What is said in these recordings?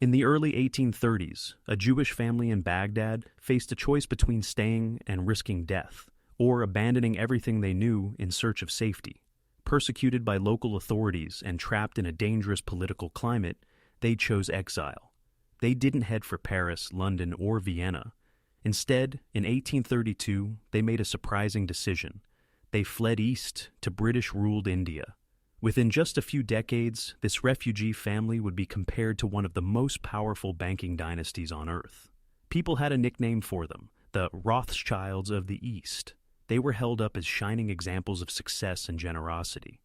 In the early 1830s, a Jewish family in Baghdad faced a choice between staying and risking death, or abandoning everything they knew in search of safety. Persecuted by local authorities and trapped in a dangerous political climate, they chose exile. They didn't head for Paris, London, or Vienna. Instead, in 1832, they made a surprising decision. They fled east to British-ruled India. Within just a few decades, this refugee family would be compared to one of the most powerful banking dynasties on earth. People had a nickname for them, the Rothschilds of the East. They were held up as shining examples of success and generosity.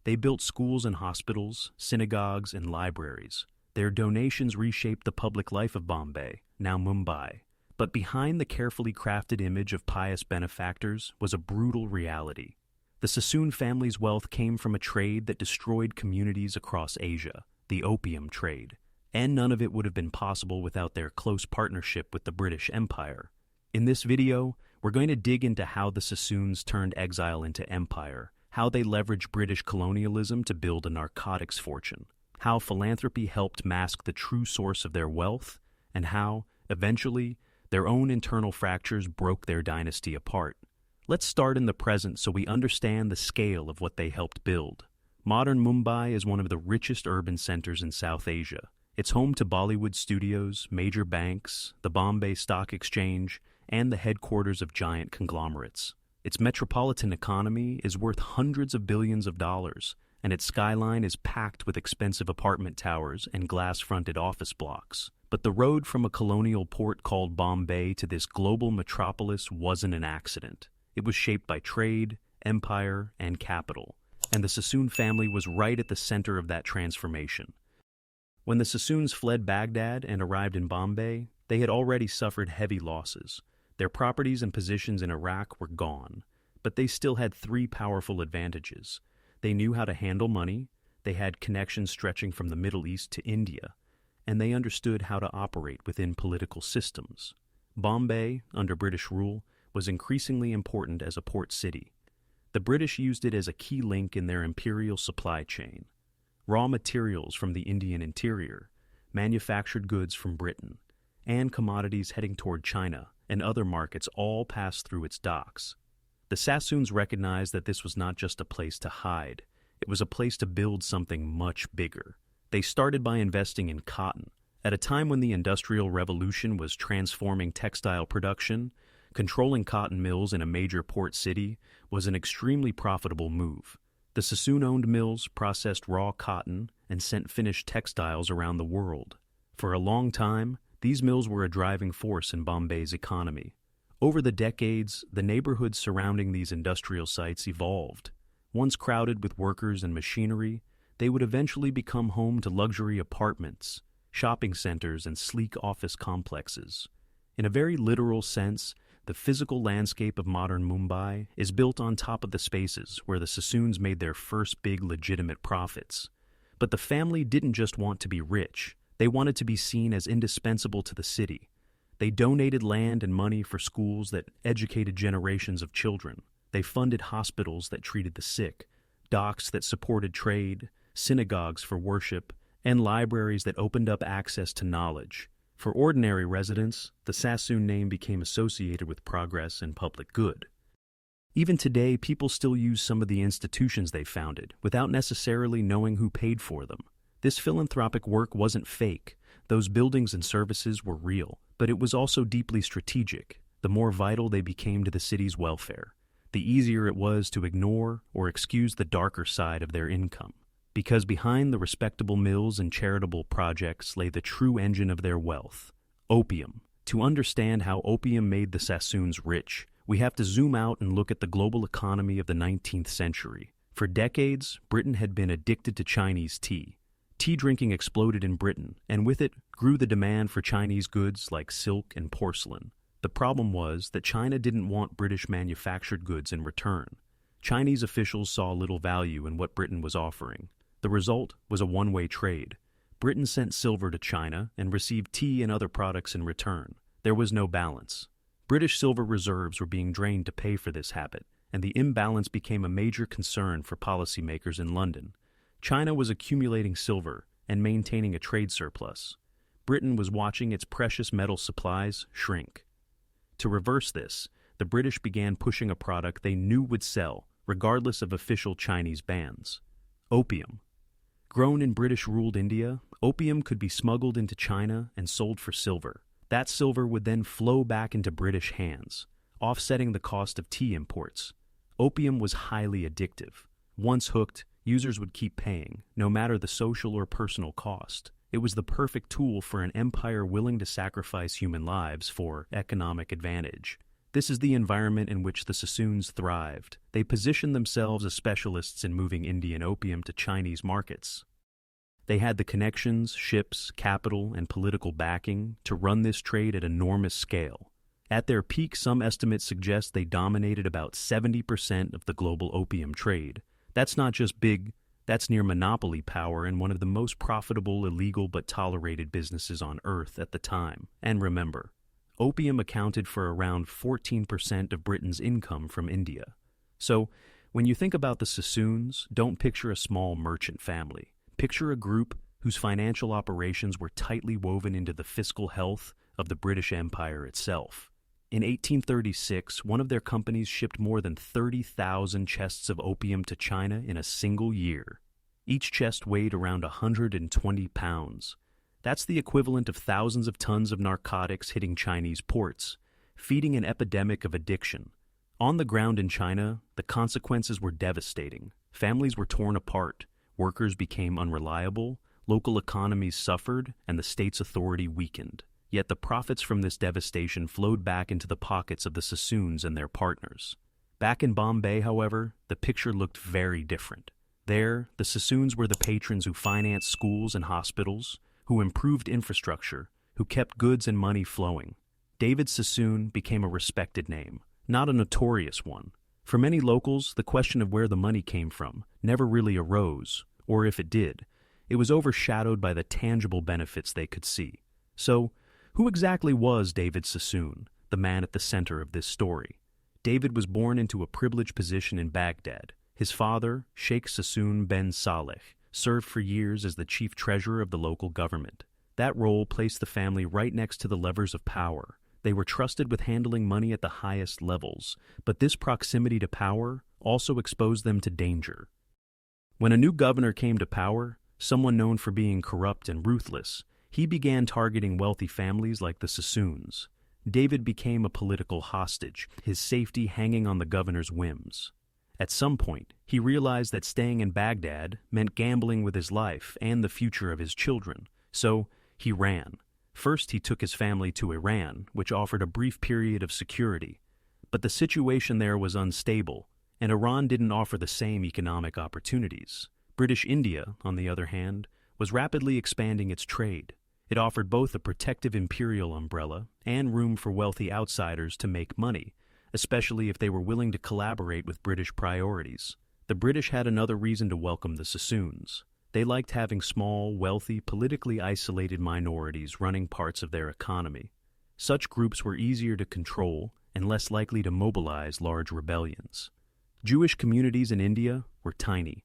They built schools and hospitals, synagogues and libraries. Their donations reshaped the public life of Bombay, now Mumbai. But behind the carefully crafted image of pious benefactors was a brutal reality. The Sassoon family's wealth came from a trade that destroyed communities across Asia, the opium trade. And none of it would have been possible without their close partnership with the British Empire. In this video, we're going to dig into how the Sassoons turned exile into empire, how they leveraged British colonialism to build a narcotics fortune, how philanthropy helped mask the true source of their wealth, and how, eventually, their own internal fractures broke their dynasty apart. Let's start in the present so we understand the scale of what they helped build. Modern Mumbai is one of the richest urban centers in South Asia. It's home to Bollywood studios, major banks, the Bombay Stock Exchange, and the headquarters of giant conglomerates. Its metropolitan economy is worth hundreds of billions of dollars, and its skyline is packed with expensive apartment towers and glass-fronted office blocks. But the road from a colonial port called Bombay to this global metropolis wasn't an accident. It was shaped by trade, empire, and capital, and the Sassoon family was right at the center of that transformation. When the Sassoons fled Baghdad and arrived in Bombay, they had already suffered heavy losses. Their properties and positions in Iraq were gone, but they still had three powerful advantages. They knew how to handle money, they had connections stretching from the Middle East to India, and they understood how to operate within political systems. Bombay, under British rule, was increasingly important as a port city. The British used it as a key link in their imperial supply chain. Raw materials from the Indian interior, manufactured goods from Britain, and commodities heading toward China and other markets all passed through its docks. The Sassoons recognized that this was not just a place to hide, it was a place to build something much bigger. They started by investing in cotton. At a time when the Industrial Revolution was transforming textile production, controlling cotton mills in a major port city was an extremely profitable move. The Sassoon-owned mills processed raw cotton and sent finished textiles around the world. For a long time, these mills were a driving force in Bombay's economy. Over the decades, the neighborhoods surrounding these industrial sites evolved. Once crowded with workers and machinery, they would eventually become home to luxury apartments, shopping centers, and sleek office complexes. In a very literal sense, the physical landscape of modern Mumbai is built on top of the spaces where the Sassoons made their first big legitimate profits. But the family didn't just want to be rich, they wanted to be seen as indispensable to the city. They donated land and money for schools that educated generations of children. They funded hospitals that treated the sick, docks that supported trade, synagogues for worship, and libraries that opened up access to knowledge. For ordinary residents, the Sassoon name became associated with progress and public good. Even today, people still use some of the institutions they founded, without necessarily knowing who paid for them. This philanthropic work wasn't fake. Those buildings and services were real, but it was also deeply strategic. The more vital they became to the city's welfare, the easier it was to ignore or excuse the darker side of their income. Because behind the respectable mills and charitable projects lay the true engine of their wealth, opium. To understand how opium made the Sassoons rich, we have to zoom out and look at the global economy of the 19th century. For decades, Britain had been addicted to Chinese tea. Tea drinking exploded in Britain, and with it grew the demand for Chinese goods like silk and porcelain. The problem was that China didn't want British manufactured goods in return. Chinese officials saw little value in what Britain was offering. The result was a one-way trade. Britain sent silver to China and received tea and other products in return. There was no balance. British silver reserves were being drained to pay for this habit, and the imbalance became a major concern for policymakers in London. China was accumulating silver and maintaining a trade surplus. Britain was watching its precious metal supplies shrink. To reverse this, the British began pushing a product they knew would sell, regardless of official Chinese bans: opium. Grown in British-ruled India, opium could be smuggled into China and sold for silver. That silver would then flow back into British hands, offsetting the cost of tea imports. Opium was highly addictive. Once hooked, users would keep paying, no matter the social or personal cost. It was the perfect tool for an empire willing to sacrifice human lives for economic advantage. This is the environment in which the Sassoons thrived. They positioned themselves as specialists in moving Indian opium to Chinese markets. They had the connections, ships, capital, and political backing to run this trade at enormous scale. At their peak, some estimates suggest they dominated about 70% of the global opium trade. That's not just big, that's near monopoly power and one of the most profitable, illegal, but tolerated businesses on Earth at the time. And remember, opium accounted for around 14% of Britain's income from India. So, when you think about the Sassoons, don't picture a small merchant family. Picture a group whose financial operations were tightly woven into the fiscal health of the British Empire itself. In 1836, one of their companies shipped more than 30,000 chests of opium to China in a single year. Each chest weighed around 120 pounds. That's the equivalent of thousands of tons of narcotics hitting Chinese ports, feeding an epidemic of addiction. On the ground in China, the consequences were devastating. Families were torn apart, workers became unreliable, local economies suffered, and the state's authority weakened. Yet the profits from this devastation flowed back into the pockets of the Sassoons and their partners. Back in Bombay, however, the picture looked very different. There, the Sassoons were the patrons who financed schools and hospitals, who improved infrastructure, who kept goods and money flowing. David Sassoon became a respected name, not a notorious one. For many locals, the question of where the money came from never really arose, or if it did, it was overshadowed by the tangible benefits they could see. So, who exactly was David Sassoon, the man at the center of this story? David was born into a privileged position in Baghdad. His father, Sheikh Sassoon ben Saleh, served for years as the chief treasurer of the local government. That role placed the family right next to the levers of power. They were trusted with handling money at the highest levels, but this proximity to power also exposed them to danger. When a new governor came to power, someone known for being corrupt and ruthless, he began targeting wealthy families like the Sassoons. David became a political hostage, his safety hanging on the governor's whims. At some point, he realized that staying in Baghdad meant gambling with his life and the future of his children, so he ran. First, he took his family to Iran, which offered a brief period of security. But the situation there was unstable, and Iran didn't offer the same economic opportunities. British India, on the other hand, was rapidly expanding its trade. It offered both a protective imperial umbrella and room for wealthy outsiders to make money, especially if they were willing to collaborate with British priorities. The British had another reason to welcome the Sassoons. They liked having small, wealthy, politically isolated minorities running parts of their economy. Such groups were easier to control and less likely to mobilize large rebellions. Jewish communities in India were tiny.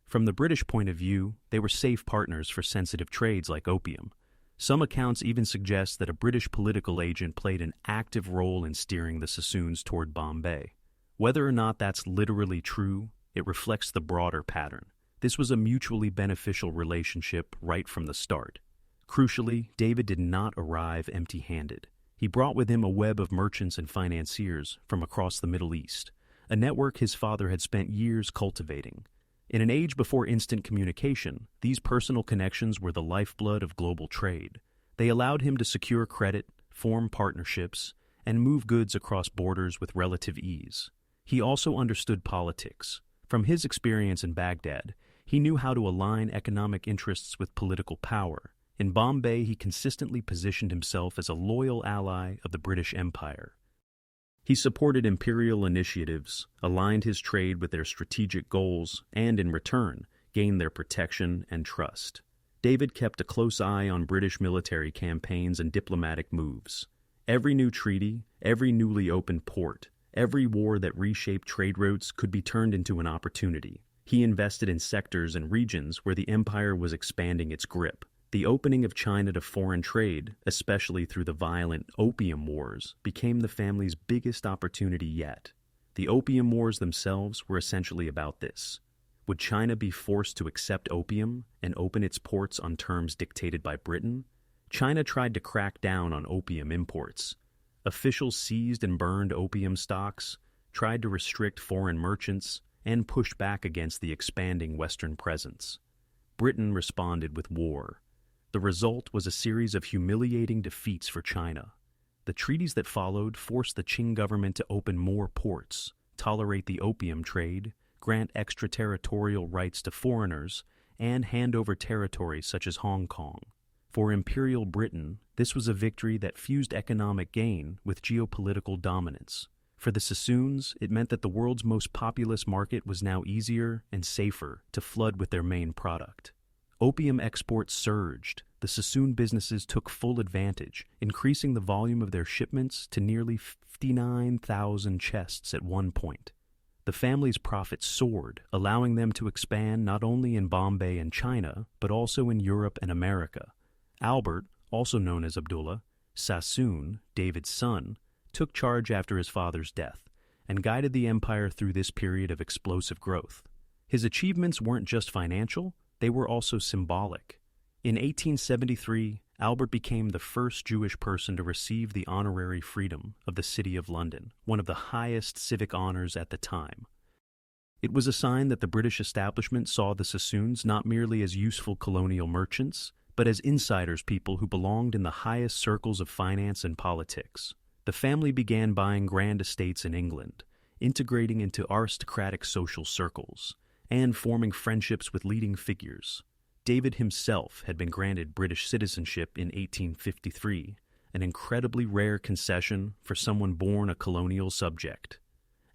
From the British point of view, they were safe partners for sensitive trades like opium. Some accounts even suggest that a British political agent played an active role in steering the Sassoons toward Bombay. Whether or not that's literally true, it reflects the broader pattern. This was a mutually beneficial relationship right from the start. Crucially, David did not arrive empty-handed. He brought with him a web of merchants and financiers from across the Middle East, a network his father had spent years cultivating. In an age before instant communication, these personal connections were the lifeblood of global trade. They allowed him to secure credit, form partnerships, and move goods across borders with relative ease. He also understood politics. From his experience in Baghdad, he knew how to align economic interests with political power. In Bombay, he consistently positioned himself as a loyal ally of the British Empire. He supported imperial initiatives, aligned his trade with their strategic goals, and in return, gained their protection and trust. David kept a close eye on British military campaigns and diplomatic moves. Every new treaty, every newly opened port, every war that reshaped trade routes could be turned into an opportunity. He invested in sectors and regions where the empire was expanding its grip. The opening of China to foreign trade, especially through the violent Opium Wars, became the family's biggest opportunity yet. The Opium Wars themselves were essentially about this. Would China be forced to accept opium and open its ports on terms dictated by Britain? China tried to crack down on opium imports. Officials seized and burned opium stocks, tried to restrict foreign merchants, and pushed back against the expanding Western presence. Britain responded with war. The result was a series of humiliating defeats for China. The treaties that followed forced the Qing government to open more ports, tolerate the opium trade, grant extraterritorial rights to foreigners, and hand over territories such as Hong Kong. For Imperial Britain, this was a victory that fused economic gain with geopolitical dominance. For the Sassoons, it meant that the world's most populous market was now easier and safer to flood with their main product. Opium exports surged. The Sassoon businesses took full advantage, increasing the volume of their shipments to nearly 59,000 chests at one point. The family's profits soared, allowing them to expand not only in Bombay and China, but also in Europe and America. Albert, also known as Abdullah, Sassoon, David's son, took charge after his father's death and guided the empire through this period of explosive growth. His achievements weren't just financial, they were also symbolic. In 1873, Albert became the first Jewish person to receive the honorary freedom of the City of London, one of the highest civic honors at the time. It was a sign that the British establishment saw the Sassoons not merely as useful colonial merchants, but as insiders, people who belonged in the highest circles of finance and politics. The family began buying grand estates in England, integrating into aristocratic social circles, and forming friendships with leading figures. David himself had been granted British citizenship in 1853, an incredibly rare concession for someone born a colonial subject.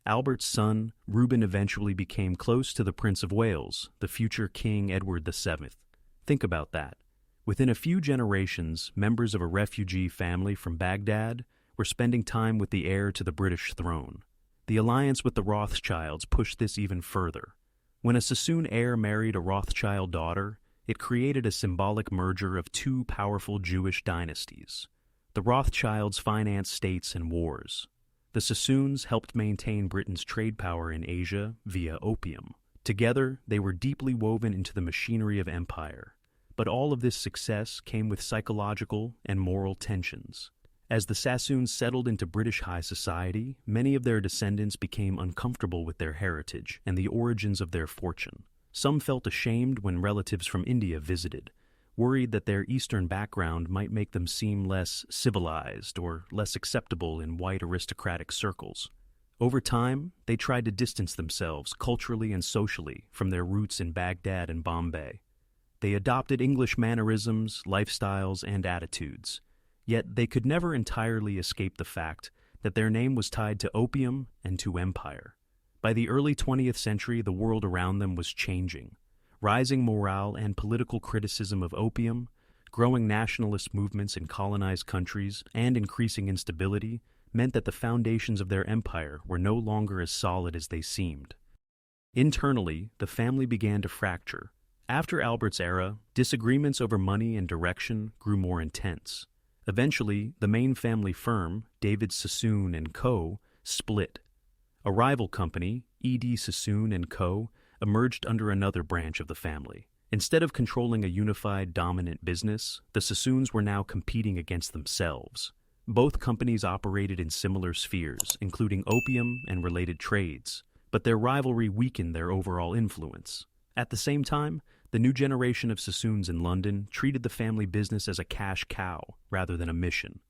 Albert's son, Reuben, eventually became close to the Prince of Wales, the future King Edward VII. Think about that. Within a few generations, members of a refugee family from Baghdad were spending time with the heir to the British throne. The alliance with the Rothschilds pushed this even further. When a Sassoon heir married a Rothschild daughter, it created a symbolic merger of two powerful Jewish dynasties. The Rothschilds financed states and wars. The Sassoons helped maintain Britain's trade power in Asia via opium. Together, they were deeply woven into the machinery of empire. But all of this success came with psychological and moral tensions. As the Sassoons settled into British high society, many of their descendants became uncomfortable with their heritage and the origins of their fortune. Some felt ashamed when relatives from India visited, worried that their Eastern background might make them seem less civilized or less acceptable in white aristocratic circles. Over time, they tried to distance themselves culturally and socially from their roots in Baghdad and Bombay. They adopted English mannerisms, lifestyles, and attitudes. Yet they could never entirely escape the fact that their name was tied to opium and to empire. By the early 20th century, the world around them was changing. Rising morale and political criticism of opium, growing nationalist movements in colonized countries, and increasing instability meant that the foundations of their empire were no longer as solid as they seemed. Internally, the family began to fracture. After Albert's era, disagreements over money and direction grew more intense. Eventually, the main family firm, David Sassoon & Co., split. A rival company, E.D. Sassoon & Co., emerged under another branch of the family. Instead of controlling a unified, dominant business, the Sassoons were now competing against themselves. Both companies operated in similar spheres, including opium and related trades, but their rivalry weakened their overall influence. At the same time, the new generation of Sassoons in London treated the family business as a cash cow rather than a mission.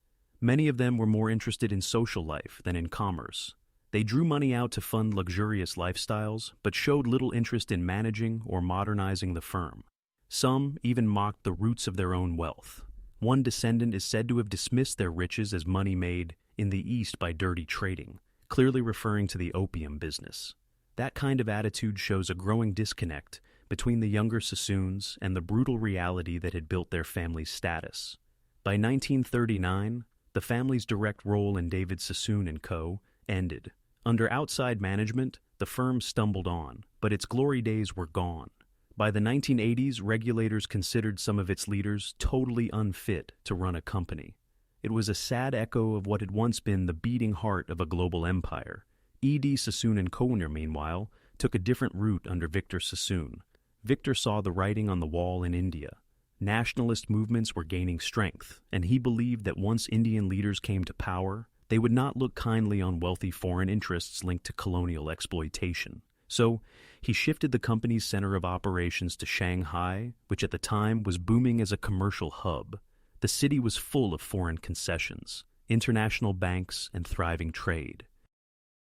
Many of them were more interested in social life than in commerce. They drew money out to fund luxurious lifestyles, but showed little interest in managing or modernizing the firm. Some even mocked the roots of their own wealth. One descendant is said to have dismissed their riches as money made in the East by dirty trading, clearly referring to the opium business. That kind of attitude shows a growing disconnect between the younger Sassoons and the brutal reality that had built their family's status. By 1939, the family's direct role in David Sassoon & Co. ended. Under outside management, the firm stumbled on, but its glory days were gone. By the 1980s, regulators considered some of its leaders totally unfit to run a company. It was a sad echo of what had once been the beating heart of a global empire. E.D. Sassoon and Kohner, meanwhile, took a different route under Victor Sassoon. Victor saw the writing on the wall in India. Nationalist movements were gaining strength, and he believed that once Indian leaders came to power, they would not look kindly on wealthy foreign interests linked to colonial exploitation. So, he shifted the company's center of operations to Shanghai, which at the time was booming as a commercial hub. The city was full of foreign concessions, international banks, and thriving trade.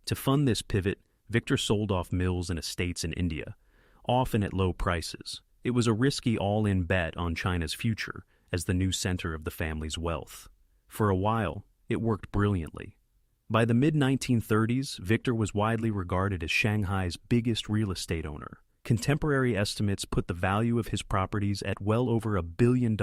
To fund this pivot, Victor sold off mills and estates in India, often at low prices. It was a risky all-in bet on China's future as the new center of the family's wealth. For a while, it worked brilliantly. By the mid-1930s, Victor was widely regarded as Shanghai's biggest real estate owner. Contemporary estimates put the value of his properties at well over $1 billion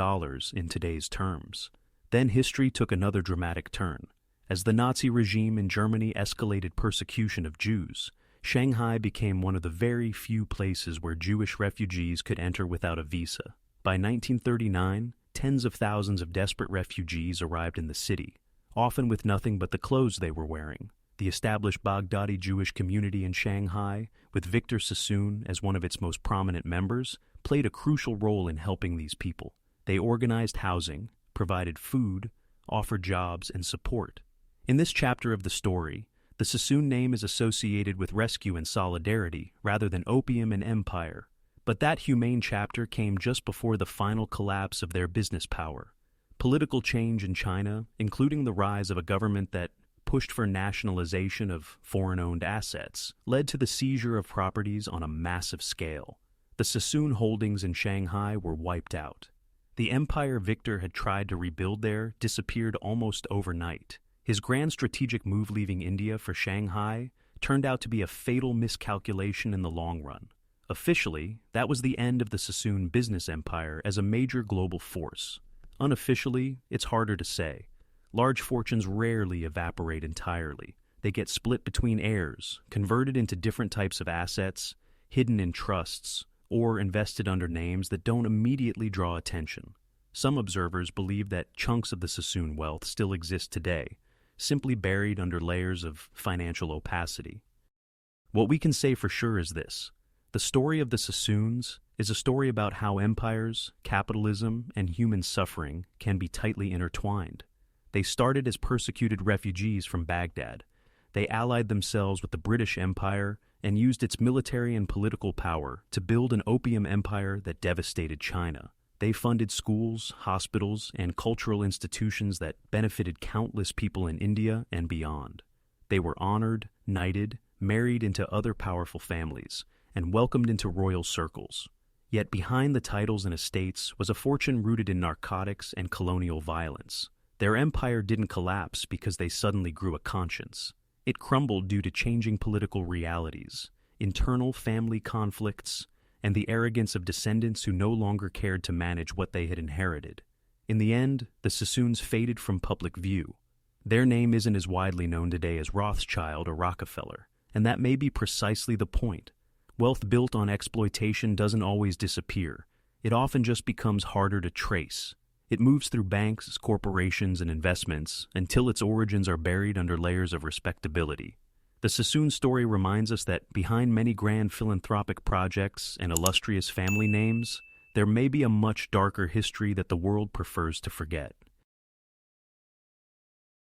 in today's terms. Then history took another dramatic turn. As the Nazi regime in Germany escalated persecution of Jews, Shanghai became one of the very few places where Jewish refugees could enter without a visa. By 1939, tens of thousands of desperate refugees arrived in the city, often with nothing but the clothes they were wearing. The established Baghdadi Jewish community in Shanghai, with Victor Sassoon as one of its most prominent members, played a crucial role in helping these people. They organized housing, provided food, offered jobs, and support. In this chapter of the story, the Sassoon name is associated with rescue and solidarity rather than opium and empire. But that humane chapter came just before the final collapse of their business power. Political change in China, including the rise of a government that pushed for nationalization of foreign-owned assets, led to the seizure of properties on a massive scale. The Sassoon holdings in Shanghai were wiped out. The empire Victor had tried to rebuild there disappeared almost overnight. His grand strategic move leaving India for Shanghai turned out to be a fatal miscalculation in the long run. Officially, that was the end of the Sassoon business empire as a major global force. Unofficially, it's harder to say. Large fortunes rarely evaporate entirely. They get split between heirs, converted into different types of assets, hidden in trusts, or invested under names that don't immediately draw attention. Some observers believe that chunks of the Sassoon wealth still exist today, simply buried under layers of financial opacity. What we can say for sure is this: the story of the Sassoons is a story about how empires, capitalism, and human suffering can be tightly intertwined. They started as persecuted refugees from Baghdad. They allied themselves with the British Empire and used its military and political power to build an opium empire that devastated China. They funded schools, hospitals, and cultural institutions that benefited countless people in India and beyond. They were honored, knighted, married into other powerful families, and welcomed into royal circles. Yet behind the titles and estates was a fortune rooted in narcotics and colonial violence. Their empire didn't collapse because they suddenly grew a conscience. It crumbled due to changing political realities, internal family conflicts, and the arrogance of descendants who no longer cared to manage what they had inherited. In the end, the Sassoons faded from public view. Their name isn't as widely known today as Rothschild or Rockefeller, and that may be precisely the point. Wealth built on exploitation doesn't always disappear. It often just becomes harder to trace. It moves through banks, corporations, and investments until its origins are buried under layers of respectability. The Sassoon story reminds us that behind many grand philanthropic projects and illustrious family names, there may be a much darker history that the world prefers to forget.